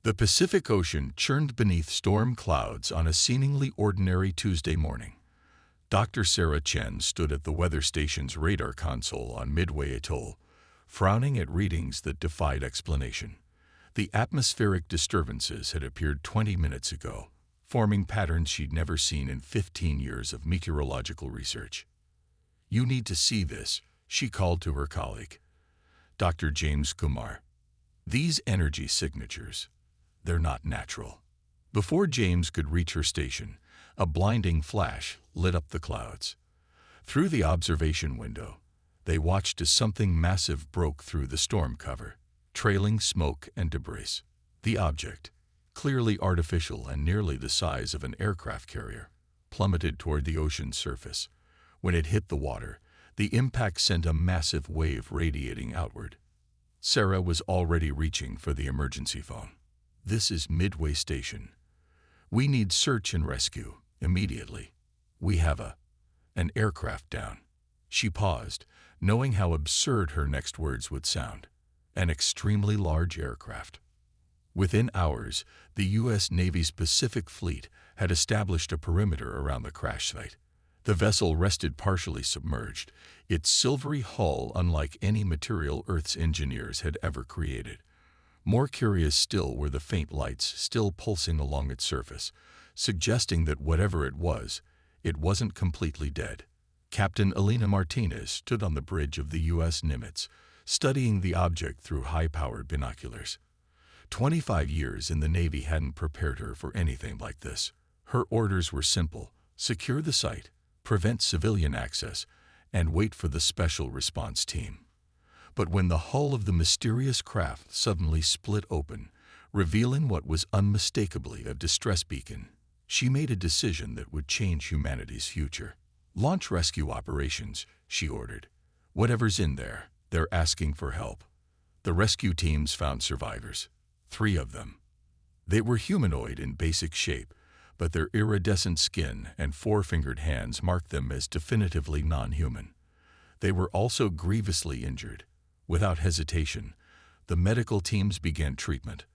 The Pacific Ocean churned beneath storm clouds on a seemingly ordinary Tuesday morning. Dr. Sarah Chen stood at the weather station's radar console on Midway Atoll, frowning at readings that defied explanation. The atmospheric disturbances had appeared 20 minutes ago, forming patterns she'd never seen in 15 years of meteorological research. "You need to see this," she called to her colleague, Dr. James Kumar. "These energy signatures, they're not natural." Before James could reach her station, a blinding flash lit up the clouds. Through the observation window, they watched as something massive broke through the storm cover, trailing smoke and debris. The object, clearly artificial and nearly the size of an aircraft carrier, plummeted toward the ocean's surface. When it hit the water, the impact sent a massive wave radiating outward. Sarah was already reaching for the emergency phone. "This is Midway Station. We need search and rescue, immediately. We have an aircraft down." She paused, knowing how absurd her next words would sound. An extremely large aircraft. Within hours, the U.S. Navy's Pacific Fleet had established a perimeter around the crash site. The vessel rested partially submerged, its silvery hull unlike any material Earth's engineers had ever created. More curious still were the faint lights still pulsing along its surface, suggesting that whatever it wasn't completely dead. Captain Elena Martinez stood on the bridge of the U.S. Nimitz, studying the object through high-powered binoculars. 25 years in the Navy hadn't prepared her for anything like this. Her orders were simple: secure the site, prevent civilian access, and wait for the special response team. But when the hull of the mysterious craft suddenly split open, revealing what was unmistakably a distress beacon, she made a decision that would change humanity's future. "Launch rescue operations," she ordered. "Whatever's in there, they're asking for help." The rescue teams found survivors. 3 of them. They were humanoid in basic shape, but their iridescent skin and 4-fingered hands marked them as definitively non-human. They were also grievously injured. Without hesitation, the medical teams began treatment,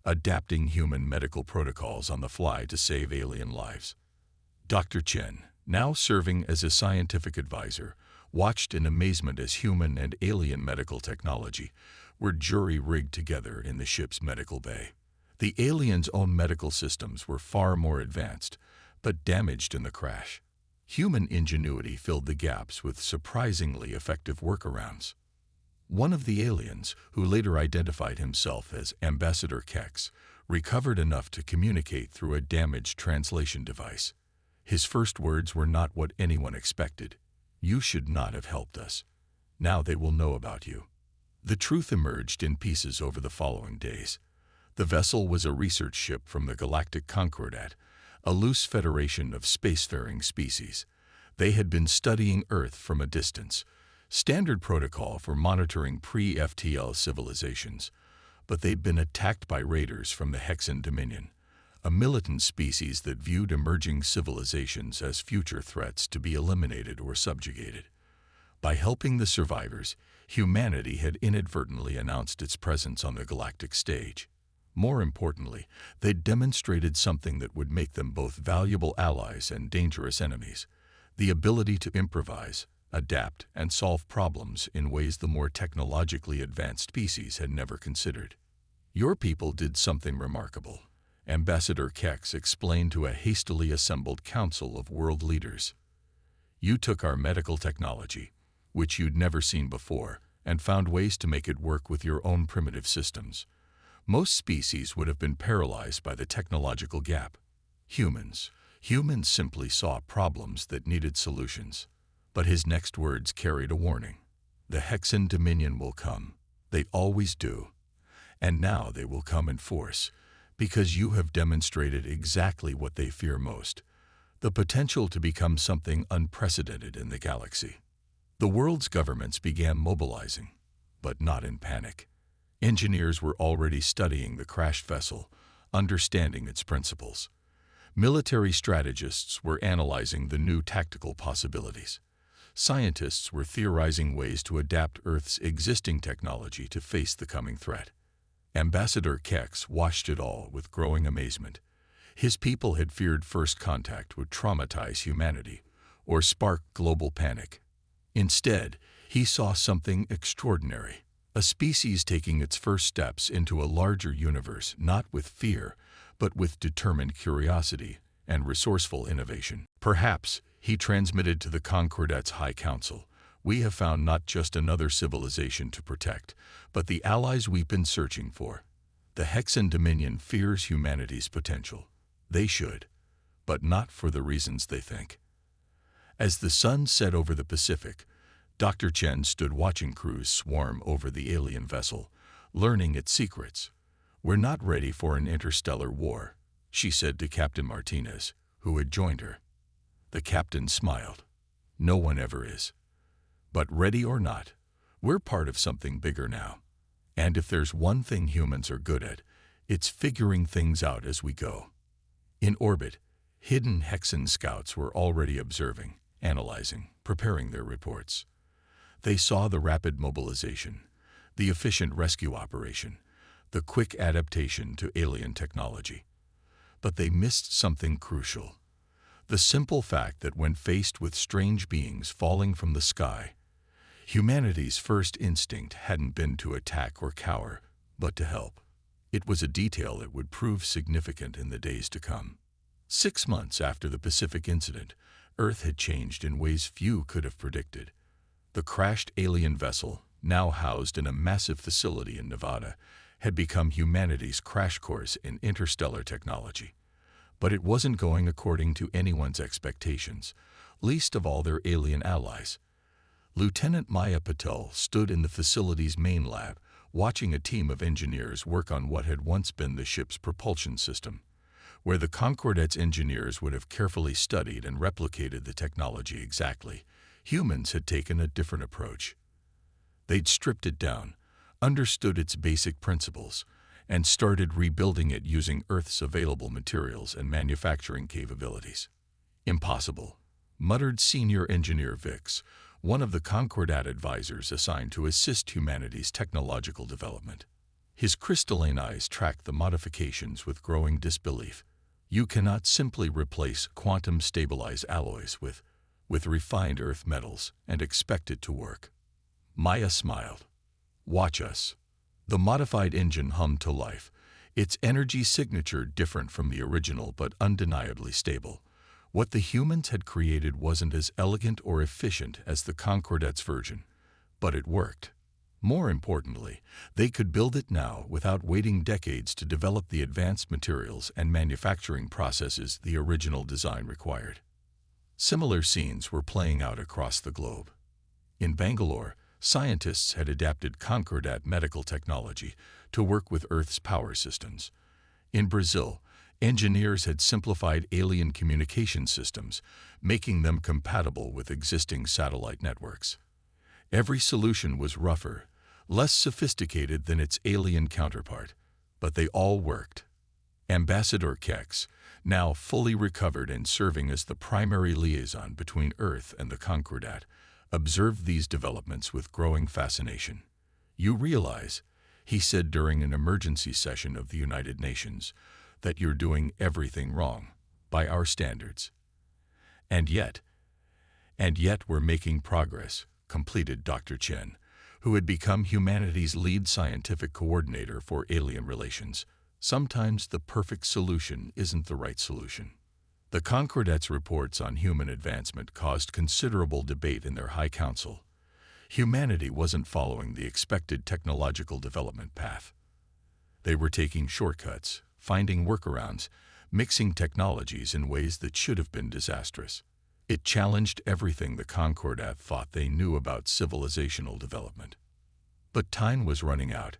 adapting human medical protocols on the fly to save alien lives. Dr. Chen, now serving as a scientific advisor, watched in amazement as human and alien medical technology were jury-rigged together in the ship's medical bay. The aliens' own medical systems were far more advanced, but damaged in the crash. Human ingenuity filled the gaps with surprisingly effective workarounds. One of the aliens, who later identified himself as Ambassador Kex, recovered enough to communicate through a damaged translation device. His first words were not what anyone expected. "You should not have helped us. Now they will know about you." The truth emerged in pieces over the following days. The vessel was a research ship from the Galactic Concordat, a loose federation of spacefaring species. They had been studying Earth from a distance, standard protocol for monitoring pre-FTL civilizations, but they'd been attacked by raiders from the Hexan Dominion, a militant species that viewed emerging civilizations as future threats to be eliminated or subjugated. By helping the survivors, humanity had inadvertently announced its presence on the galactic stage. More importantly, they'd demonstrated something that would make them both valuable allies and dangerous enemies: the ability to improvise, adapt, and solve problems in ways the more technologically advanced species had never considered. "Your people did something remarkable," Ambassador Kex explained to a hastily assembled council of world leaders. "You took our medical technology, which you'd never seen before, and found ways to make it work with your own primitive systems. Most species would have been paralyzed by the technological gap. Humans simply saw problems that needed solutions." But his next words carried a warning. "The Hexan Dominion will come. They always do. And now they will come in force, because you have demonstrated exactly what they fear most: the potential to become something unprecedented in the galaxy." The world's governments began mobilizing, but not in panic. Engineers were already studying the crashed vessel, understanding its principles. Military strategists were analyzing the new tactical possibilities. Scientists were theorizing ways to adapt Earth's existing technology to face the coming threat. Ambassador Kex watched it all with growing amazement. His people had feared first contact would traumatize humanity or spark global panic. Instead, he saw something extraordinary, a species taking its first steps into a larger universe not with fear, but with determined curiosity and resourceful innovation. Perhaps, he transmitted to the Concordat's High Council, we have found not just another civilization to protect, but the allies we've been searching for. The Hexan Dominion fears humanity's potential. They should, but not for the reasons they think. As the sun set over the Pacific, Dr. Chen stood watching crews swarm over the alien vessel, learning its secrets. "We're not ready for an interstellar war," she said to Captain Martinez, who had joined her. The captain smiled. "No one ever is. But ready or not, we're part of something bigger now. And if there's one thing humans are good at, it's figuring things out as we go." In orbit, hidden Hexan scouts were already observing, analyzing, preparing their reports. They saw the rapid mobilization, the efficient rescue operation, the quick adaptation to alien technology. But they missed something crucial. The simple fact that when faced with strange beings falling from the sky, humanity's first instinct hadn't been to attack or cower, but to help. It was a detail that would prove significant in the days to come. 6 months after the Pacific incident, Earth had changed in ways few could have predicted. The crashed alien vessel, now housed in a massive facility in Nevada, had become humanity's crash course in interstellar technology. But it wasn't going according to anyone's expectations, least of all their alien allies. Lieutenant Maya Patel stood in the facility's main lab, watching a team of engineers work on what had once been the ship's propulsion system. Where the Concordat's engineers would have carefully studied and replicated the technology exactly, humans had taken a different approach. They'd stripped it down, understood its basic principles, and started rebuilding it using Earth's available materials and manufacturing capabilities. "Impossible," muttered Senior Engineer Vix, one of the Concordat advisors assigned to assist humanity's technological development. His crystalline eyes tracked the modifications with growing disbelief. "You cannot simply replace quantum-stabilized alloys with refined Earth metals and expect it to work." Maya smiled. "Watch us." The modified engine hummed to life, its energy signature different from the original but undeniably stable. What the humans had created wasn't as elegant or efficient as the Concordat's version, but it worked. More importantly, they could build it now without waiting decades to develop the advanced materials and manufacturing processes the original design required. Similar scenes were playing out across the globe. In Bangalore, scientists had adapted Concordat medical technology to work with Earth's power systems. In Brazil, engineers had simplified alien communication systems, making them compatible with existing satellite networks. Every solution was rougher, less sophisticated than its alien counterpart, but they all worked. Ambassador Kex, now fully recovered and serving as the primary liaison between Earth and the Concordat, observed these developments with growing fascination. "You realize," he said during an emergency session of the United Nations, "that you're doing everything wrong, by our standards. And yet we're making progress," completed Dr. Chen, who had become humanity's lead scientific coordinator for alien relations. "Sometimes the perfect solution isn't the right solution." The Concordat's reports on human advancement caused considerable debate in their High Council. Humanity wasn't following the expected technological development path. They were taking shortcuts, finding workarounds, mixing technologies in ways that should have been disastrous. It challenged everything the Concordat thought they knew about civilizational development. But time was running out.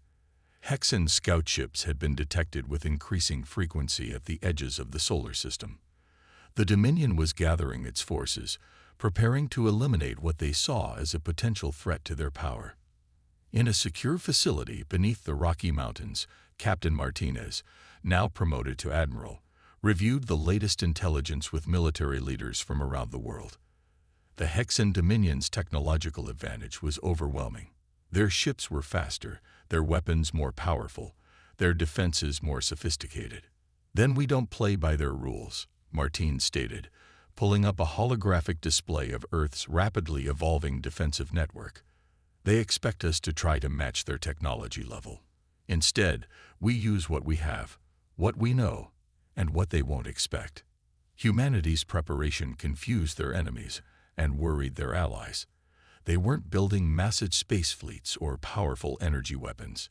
Hexan scout ships had been detected with increasing frequency at the edges of the solar system. The Dominion was gathering its forces, preparing to eliminate what they saw as a potential threat to their power. In a secure facility beneath the Rocky Mountains, Captain Martinez, now promoted to admiral, reviewed the latest intelligence with military leaders from around the world. The Hexan Dominion's technological advantage was overwhelming. Their ships were faster, their weapons more powerful, their defenses more sophisticated. Then we don't play by their rules, Martine stated, pulling up a holographic display of Earth's rapidly evolving defensive network. They expect us to try to match their technology level. Instead, we use what we have, what we know, and what they won't expect. Humanity's preparation confused their enemies and worried their allies. They weren't building massive space fleets or powerful energy weapons.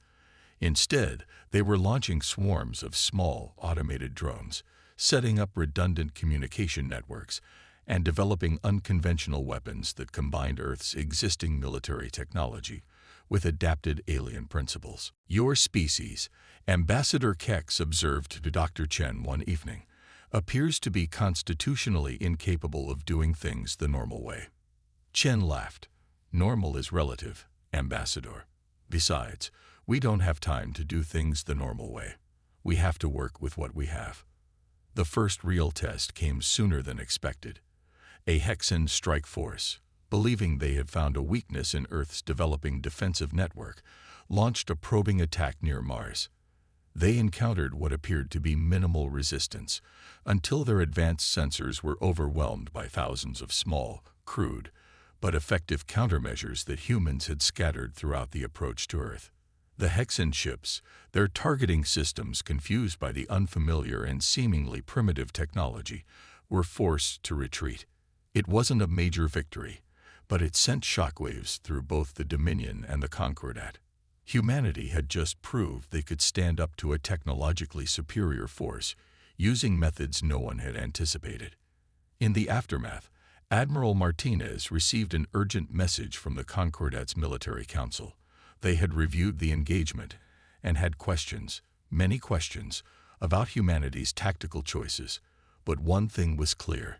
Instead, they were launching swarms of small, automated drones, setting up redundant communication networks, and developing unconventional weapons that combined Earth's existing military technology with adapted alien principles. Your species, Ambassador Kex observed to Dr. Chen one evening, appears to be constitutionally incapable of doing things the normal way. Chen laughed. Normal is relative, Ambassador. Besides, we don't have time to do things the normal way. We have to work with what we have. The first real test came sooner than expected. A Hexan strike force, believing they had found a weakness in Earth's developing defensive network, launched a probing attack near Mars. They encountered what appeared to be minimal resistance, until their advanced sensors were overwhelmed by thousands of small, crude, but effective countermeasures that humans had scattered throughout the approach to Earth. The Hexan ships, their targeting systems confused by the unfamiliar and seemingly primitive technology, were forced to retreat. It wasn't a major victory, but it sent shockwaves through both the Dominion and the Concordat. Humanity had just proved they could stand up to a technologically superior force, using methods no one had anticipated. In the aftermath, Admiral Martinez received an urgent message from the Concordat's military council. They had reviewed the engagement and had questions, many questions, about humanity's tactical choices. But one thing was clear.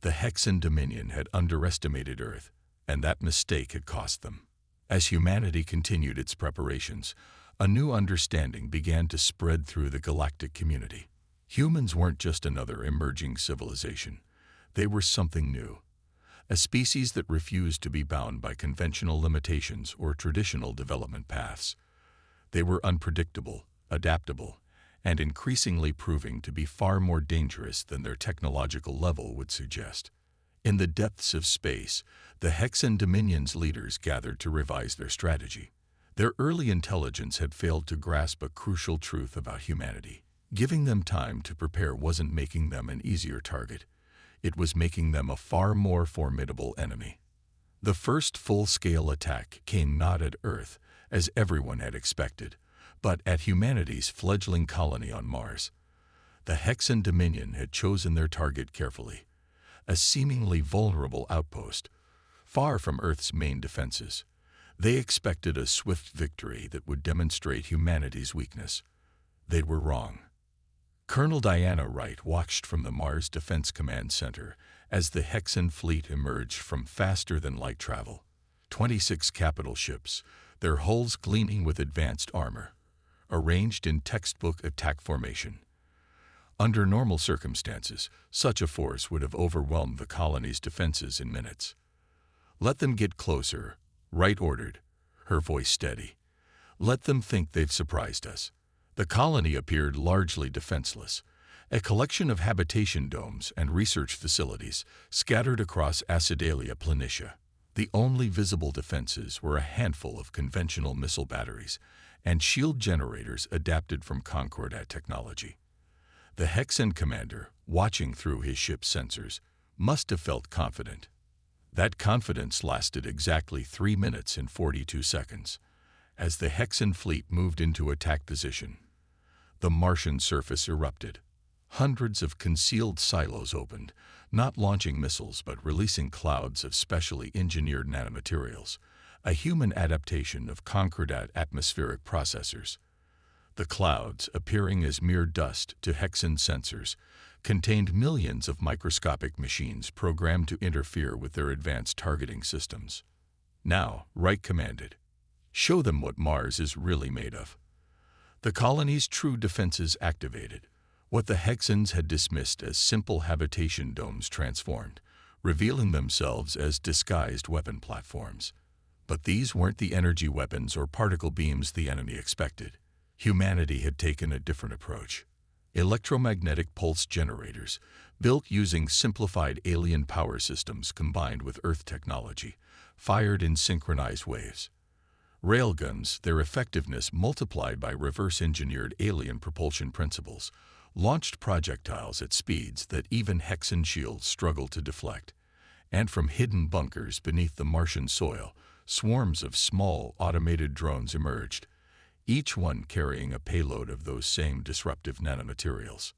The Hexan Dominion had underestimated Earth, and that mistake had cost them. As humanity continued its preparations, a new understanding began to spread through the galactic community. Humans weren't just another emerging civilization. They were something new, a species that refused to be bound by conventional limitations or traditional development paths. They were unpredictable, adaptable, and increasingly proving to be far more dangerous than their technological level would suggest. In the depths of space, the Hexan Dominion's leaders gathered to revise their strategy. Their early intelligence had failed to grasp a crucial truth about humanity. Giving them time to prepare wasn't making them an easier target. It was making them a far more formidable enemy. The first full-scale attack came not at Earth, as everyone had expected, but at humanity's fledgling colony on Mars. The Hexan Dominion had chosen their target carefully, a seemingly vulnerable outpost, far from Earth's main defenses. They expected a swift victory that would demonstrate humanity's weakness. They were wrong. Colonel Diana Wright watched from the Mars Defense Command Center as the Hexan fleet emerged from faster-than-light travel. 26 capital ships, their hulls gleaming with advanced armor, arranged in textbook attack formation. Under normal circumstances, such a force would have overwhelmed the colony's defenses in minutes. "Let them get closer," Wright ordered, her voice steady. "Let them think they've surprised us." The colony appeared largely defenseless, a collection of habitation domes and research facilities scattered across Acidalia Planitia. The only visible defenses were a handful of conventional missile batteries and shield generators adapted from Concordat technology. The Hexan commander, watching through his ship's sensors, must have felt confident. That confidence lasted exactly 3 minutes and 42 seconds. As the Hexan fleet moved into attack position, the Martian surface erupted. Hundreds of concealed silos opened, not launching missiles but releasing clouds of specially engineered nanomaterials, a human adaptation of Concordat atmospheric processors. The clouds, appearing as mere dust to Hexan sensors, contained millions of microscopic machines programmed to interfere with their advanced targeting systems. "Now," Wright commanded, "show them what Mars is really made of." The colony's true defenses activated. What the Hexans had dismissed as simple habitation domes transformed, revealing themselves as disguised weapon platforms. But these weren't the energy weapons or particle beams the enemy expected. Humanity had taken a different approach. Electromagnetic pulse generators, built using simplified alien power systems combined with Earth technology, fired in synchronized waves. Railguns, their effectiveness multiplied by reverse-engineered alien propulsion principles, launched projectiles at speeds that even Hexan shields struggled to deflect. And from hidden bunkers beneath the Martian soil, swarms of small, automated drones emerged, each one carrying a payload of those same disruptive nanomaterials.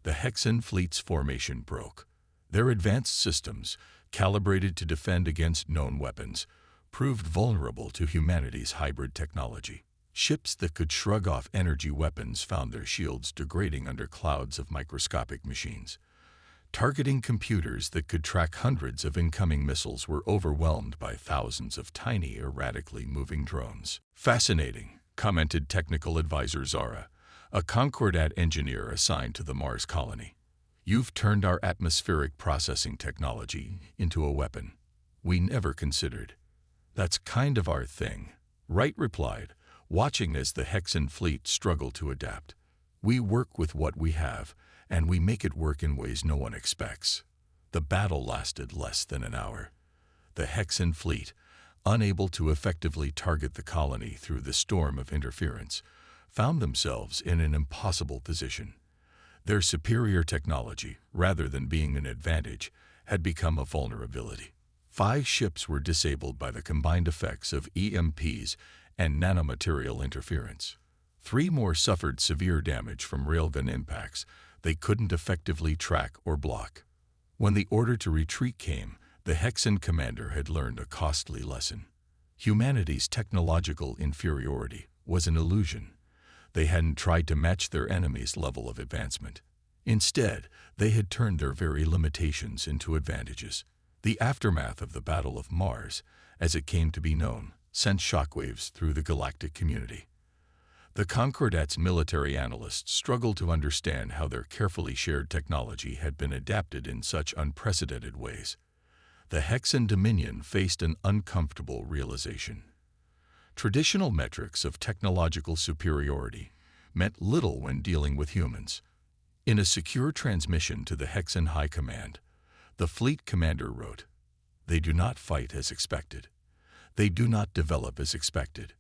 The Hexan fleet's formation broke. Their advanced systems, calibrated to defend against known weapons, proved vulnerable to humanity's hybrid technology. Ships that could shrug off energy weapons found their shields degrading under clouds of microscopic machines. Targeting computers that could track hundreds of incoming missiles were overwhelmed by thousands of tiny, erratically moving drones. "Fascinating," commented technical advisor Zara, a Concordat engineer assigned to the Mars colony. "You've turned our atmospheric processing technology into a weapon we never considered." "That's kind of our thing," Wright replied, watching as the Hexan fleet struggled to adapt. "We work with what we have, and we make it work in ways no one expects." The battle lasted less than an hour. The Hexan fleet, unable to effectively target the colony through the storm of interference, found themselves in an impossible position. Their superior technology, rather than being an advantage, had become a vulnerability. 5 ships were disabled by the combined effects of EMPs and nanomaterial interference. 3 more suffered severe damage from railgun impacts they couldn't effectively track or block. When the order to retreat came, the Hexan commander had learned a costly lesson. Humanity's technological inferiority was an illusion. They hadn't tried to match their enemy's level of advancement. Instead, they had turned their very limitations into advantages. The aftermath of the Battle of Mars, as it came to be known, sent shockwaves through the galactic community. The Concordat's military analysts struggled to understand how their carefully shared technology had been adapted in such unprecedented ways. The Hexan Dominion faced an uncomfortable realization. Traditional metrics of technological superiority meant little when dealing with humans. In a secure transmission to the Hexan High Command, the fleet commander wrote, "They do not fight as expected. They do not develop as expected.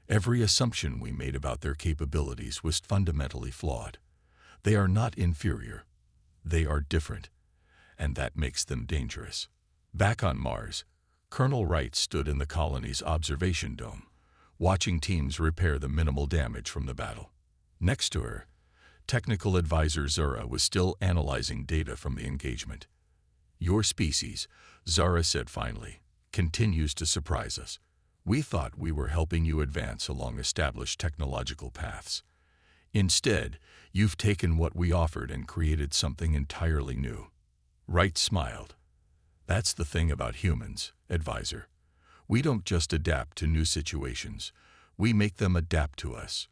Every assumption we made about their capabilities was fundamentally flawed. They are not inferior. They are different, and that makes them dangerous." Back on Mars, Colonel Wright stood in the colony's observation dome, watching teams repair the minimal damage from the battle. Next to her, technical advisor Zara was still analyzing data from the engagement. "Your species," Zara said finally, "continues to surprise us. We thought we were helping you advance along established technological paths. Instead, you've taken what we offered and created something entirely new." Wright smiled. "That's the thing about humans, advisor. We don't just adapt to new situations. We make them adapt to us."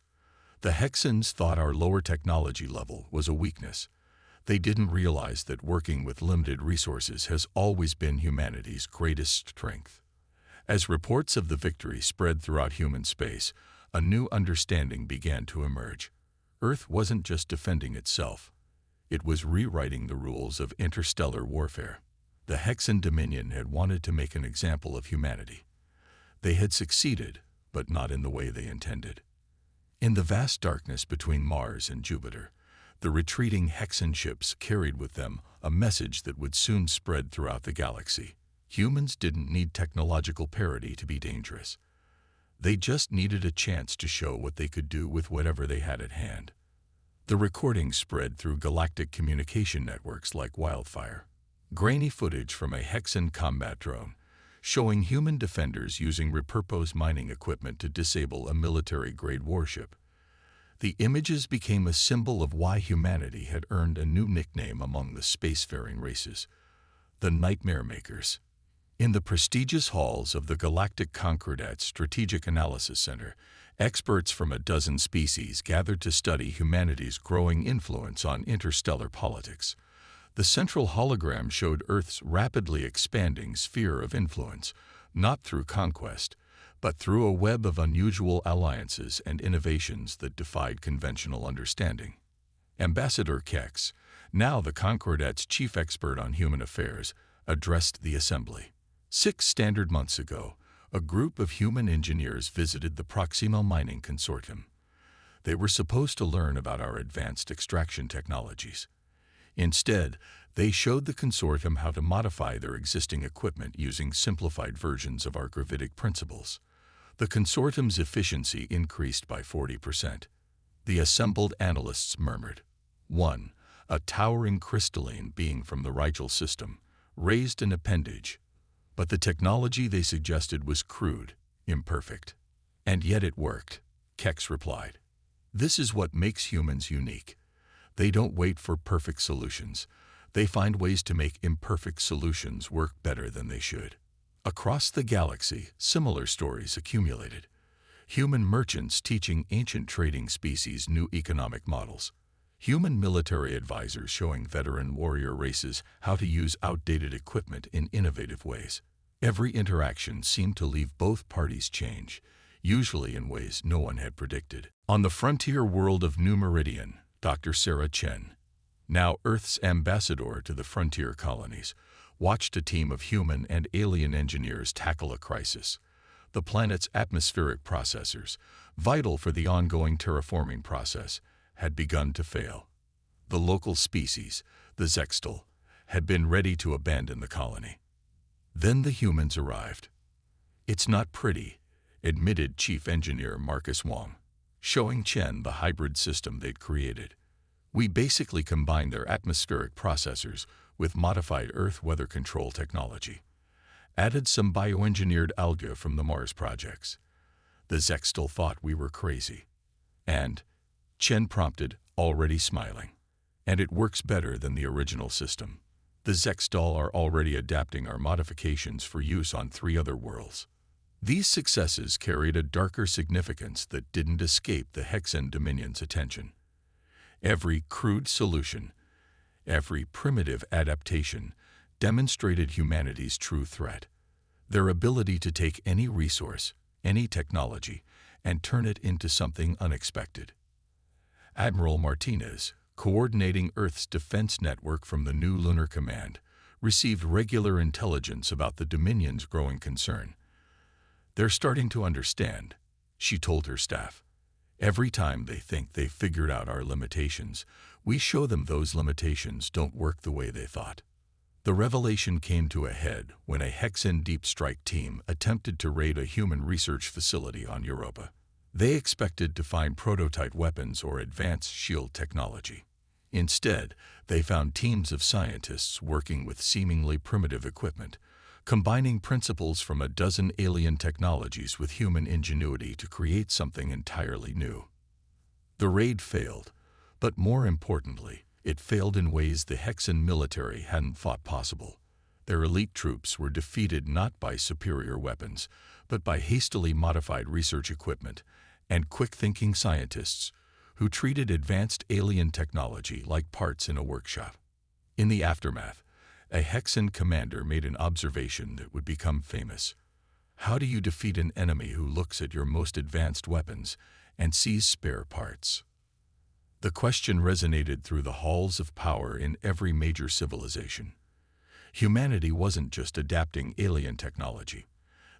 The Hexans thought our lower technology level was a weakness. They didn't realize that working with limited resources has always been humanity's greatest strength. As reports of the victory spread throughout human space, a new understanding began to emerge. Earth wasn't just defending itself. It was rewriting the rules of interstellar warfare. The Hexan Dominion had wanted to make an example of humanity. They had succeeded, but not in the way they intended. In the vast darkness between Mars and Jupiter, the retreating Hexan ships carried with them a message that would soon spread throughout the galaxy. Humans didn't need technological parity to be dangerous. They just needed a chance to show what they could do with whatever they had at hand. The recording spread through galactic communication networks like wildfire. Grainy footage from a Hexan combat drone, showing human defenders using repurposed mining equipment to disable a military-grade warship. The images became a symbol of why humanity had earned a new nickname among the spacefaring races, the Nightmare Makers. In the prestigious halls of the Galactic Concordat Strategic Analysis Center, experts from a dozen species gathered to study humanity's growing influence on interstellar politics. The central hologram showed Earth's rapidly expanding sphere of influence, not through conquest, but through a web of unusual alliances and innovations that defied conventional understanding. Ambassador Kex, now the Concordat's chief expert on human affairs, addressed the assembly. 6 standard months ago, a group of human engineers visited the Proxima Mining Consortium. They were supposed to learn about our advanced extraction technologies. Instead, they showed the consortium how to modify their existing equipment using simplified versions of our gravitic principles. The consortium's efficiency increased by 40%. The assembled analysts murmured. 1. A towering crystalline being from the Rigel system raised an appendage, but the technology they suggested was crude, imperfect. And yet it worked, Kex replied. This is what makes humans unique. They don't wait for perfect solutions. They find ways to make imperfect solutions work better than they should. Across the galaxy, similar stories accumulated. Human merchants teaching ancient trading species new economic models. Human military advisors showing veteran warrior races how to use outdated equipment in innovative ways. Every interaction seemed to leave both parties changed, usually in ways no one had predicted. On the frontier world of New Meridian, Dr. Sarah Chen, now Earth's ambassador to the frontier colonies, watched a team of human and alien engineers tackle a crisis. The planet's atmospheric processors, vital for the ongoing terraforming process, had begun to fail. The local species, the Zextal, had been ready to abandon the colony. Then the humans arrived. It's not pretty, admitted Chief Engineer Marcus Wong, showing Chen the hybrid system they'd created. We basically combined their atmospheric processors with modified Earth weather control technology. Added some bioengineered algae from the Mars projects. The Zextal thought we were crazy. And, Chen prompted, already smiling. And it works better than the original system. The Zextal are already adapting our modifications for use on 3 other worlds. These successes carried a darker significance that didn't escape the Hexen Dominion's attention. Every crude solution, every primitive adaptation, demonstrated humanity's true threat. Their ability to take any resource, any technology, and turn it into something unexpected. Admiral Martinez, coordinating Earth's defense network from the new Lunar Command, received regular intelligence about the Dominion's growing concern. They're starting to understand, she told her staff. Every time they think they've figured out our limitations, we show them those limitations don't work the way they thought. The revelation came to a head when a Hexen deep strike team attempted to raid a human research facility on Europa. They expected to find prototype weapons or advanced shield technology. Instead, they found teams of scientists working with seemingly primitive equipment, combining principles from a dozen alien technologies with human ingenuity to create something entirely new. The raid failed, but more importantly, it failed in ways the Hexen military hadn't thought possible. Their elite troops were defeated not by superior weapons, but by hastily modified research equipment and quick-thinking scientists who treated advanced alien technology like parts in a workshop. In the aftermath, a Hexen commander made an observation that would become famous. How do you defeat an enemy who looks at your most advanced weapons and sees spare parts? The question resonated through the halls of power in every major civilization. Humanity wasn't just adapting alien technology.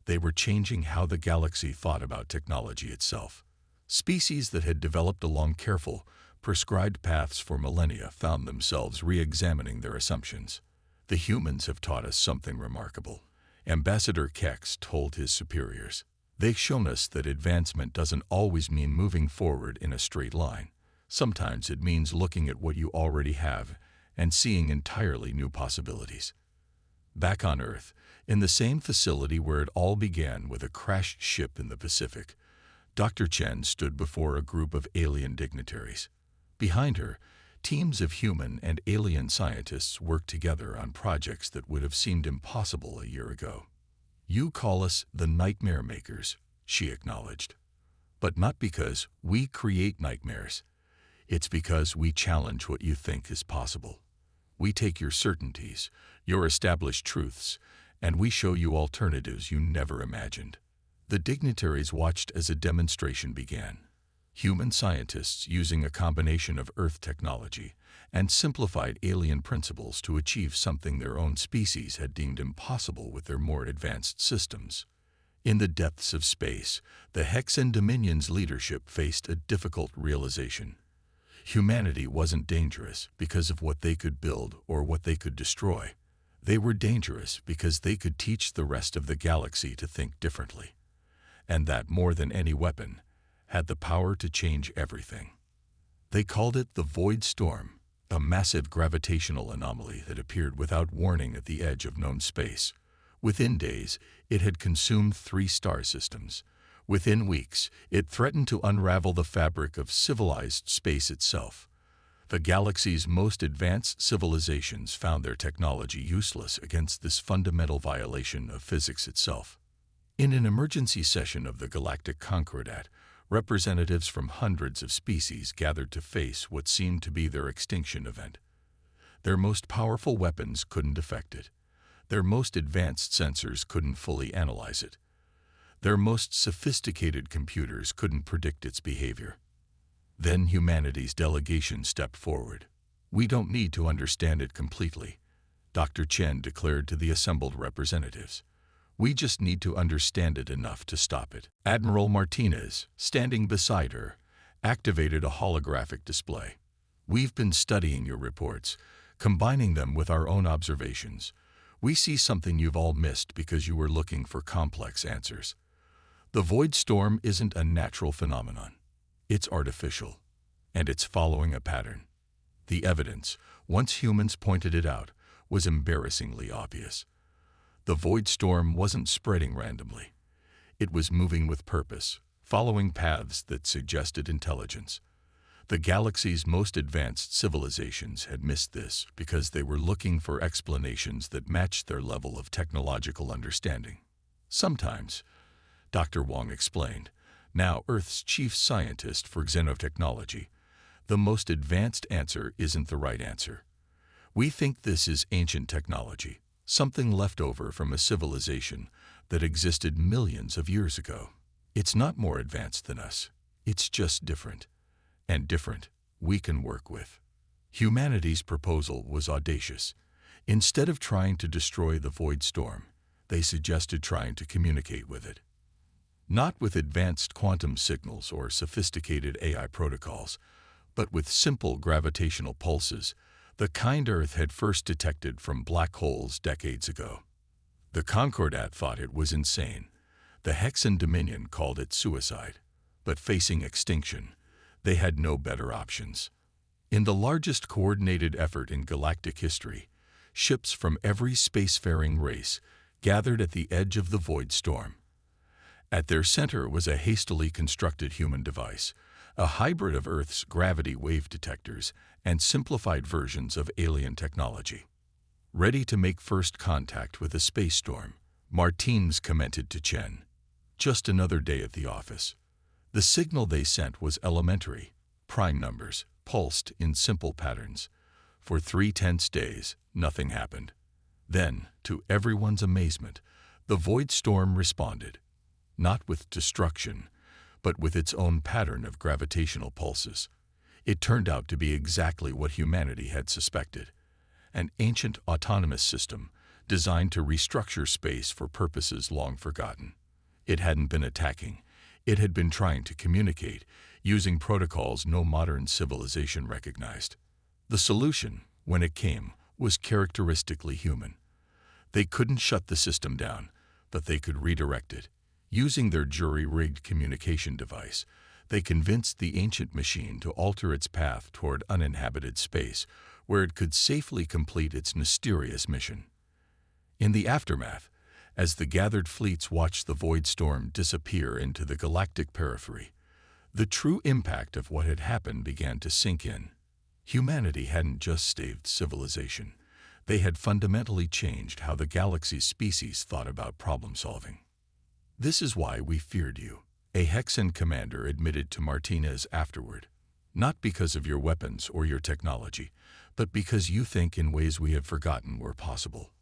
They were changing how the galaxy thought about technology itself. Species that had developed along careful, prescribed paths for millennia found themselves re-examining their assumptions. The humans have taught us something remarkable, Ambassador Kex told his superiors. They've shown us that advancement doesn't always mean moving forward in a straight line. Sometimes it means looking at what you already have and seeing entirely new possibilities. Back on Earth, in the same facility where it all began with a crashed ship in the Pacific, Dr. Chen stood before a group of alien dignitaries. Behind her, teams of human and alien scientists worked together on projects that would have seemed impossible a year ago. You call us the Nightmare Makers, she acknowledged. But not because we create nightmares. It's because we challenge what you think is possible. We take your certainties, your established truths, and we show you alternatives you never imagined. The dignitaries watched as a demonstration began. Human scientists using a combination of Earth technology and simplified alien principles to achieve something their own species had deemed impossible with their more advanced systems. In the depths of space, the Hexan Dominion's leadership faced a difficult realization. Humanity wasn't dangerous because of what they could build or what they could destroy. They were dangerous because they could teach the rest of the galaxy to think differently. And that, more than any weapon, had the power to change everything. They called it the Void Storm, a massive gravitational anomaly that appeared without warning at the edge of known space. Within days, it had consumed 3 star systems. Within weeks, it threatened to unravel the fabric of civilized space itself. The galaxy's most advanced civilizations found their technology useless against this fundamental violation of physics itself. In an emergency session of the Galactic Concordat, representatives from hundreds of species gathered to face what seemed to be their extinction event. Their most powerful weapons couldn't affect it. Their most advanced sensors couldn't fully analyze it. Their most sophisticated computers couldn't predict its behavior. Then humanity's delegation stepped forward. "We don't need to understand it completely," Dr. Chen declared to the assembled representatives. "We just need to understand it enough to stop it." Admiral Martinez, standing beside her, activated a holographic display. "We've been studying your reports, combining them with our own observations. We see something you've all missed because you were looking for complex answers. The Void Storm isn't a natural phenomenon. It's artificial, and it's following a pattern. The evidence, once humans pointed it out, was embarrassingly obvious. The Void Storm wasn't spreading randomly. It was moving with purpose, following paths that suggested intelligence. The galaxy's most advanced civilizations had missed this because they were looking for explanations that matched their level of technological understanding. Sometimes, Dr. Wong explained, now Earth's chief scientist for xenotechnology, the most advanced answer isn't the right answer. We think this is ancient technology, something left over from a civilization that existed millions of years ago. It's not more advanced than us. It's just different. And different we can work with." Humanity's proposal was audacious. Instead of trying to destroy the Void Storm, they suggested trying to communicate with it. Not with advanced quantum signals or sophisticated AI protocols, but with simple gravitational pulses, the kind Earth had first detected from black holes decades ago. The Concordat thought it was insane. The Hexan Dominion called it suicide. But facing extinction, they had no better options. In the largest coordinated effort in galactic history, ships from every spacefaring race gathered at the edge of the Void Storm. At their center was a hastily constructed human device, a hybrid of Earth's gravity wave detectors and simplified versions of alien technology. Ready to make first contact with a space storm, Martins commented to Chen. "Just another day at the office." The signal they sent was elementary, prime numbers, pulsed in simple patterns. For 3 tense days, nothing happened. Then, to everyone's amazement, the Void Storm responded. Not with destruction, but with its own pattern of gravitational pulses. It turned out to be exactly what humanity had suspected. An ancient autonomous system designed to restructure space for purposes long forgotten. It hadn't been attacking. It had been trying to communicate, using protocols no modern civilization recognized. The solution, when it came, was characteristically human. They couldn't shut the system down, but they could redirect it. Using their jury-rigged communication device, they convinced the ancient machine to alter its path toward uninhabited space, where it could safely complete its mysterious mission. In the aftermath, as the gathered fleets watched the Void Storm disappear into the galactic periphery, the true impact of what had happened began to sink in. Humanity hadn't just saved civilization. They had fundamentally changed how the galaxy's species thought about problem-solving. "This is why we feared you," a Hexan commander admitted to Martinez afterward. "Not because of your weapons or your technology, but because you think in ways we have forgotten were possible."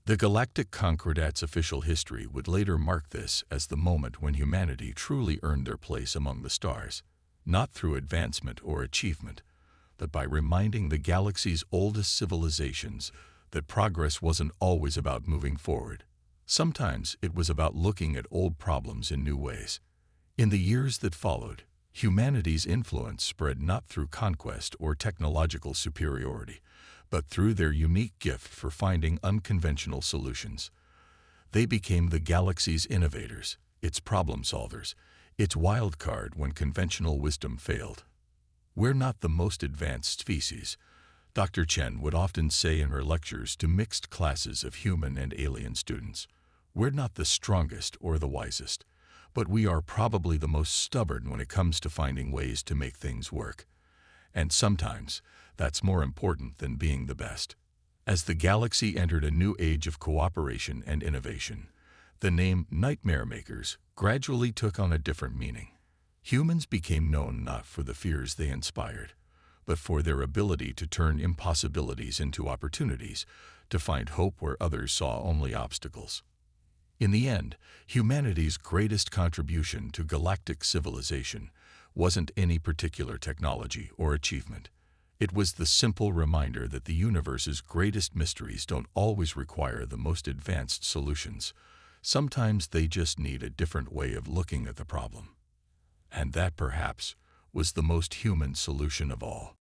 The Galactic Concordats' official history would later mark this as the moment when humanity truly earned their place among the stars, not through advancement or achievement, but by reminding the galaxy's oldest civilizations that progress wasn't always about moving forward. Sometimes it was about looking at old problems in new ways. In the years that followed, humanity's influence spread not through conquest or technological superiority, but through their unique gift for finding unconventional solutions. They became the galaxy's innovators, its problem solvers, its wild card when conventional wisdom failed. "We're not the most advanced species," Dr. Chen would often say in her lectures to mixed classes of human and alien students. "We're not the strongest or the wisest, but we are probably the most stubborn when it comes to finding ways to make things work. And sometimes, that's more important than being the best." As the galaxy entered a new age of cooperation and innovation, the name Nightmare Makers gradually took on a different meaning. Humans became known not for the fears they inspired, but for their ability to turn impossibilities into opportunities, to find hope where others saw only obstacles. In the end, humanity's greatest contribution to galactic civilization wasn't any particular technology or achievement. It was the simple reminder that the universe's greatest mysteries don't always require the most advanced solutions. Sometimes they just need a different way of looking at the problem. And that, perhaps, was the most human solution of all.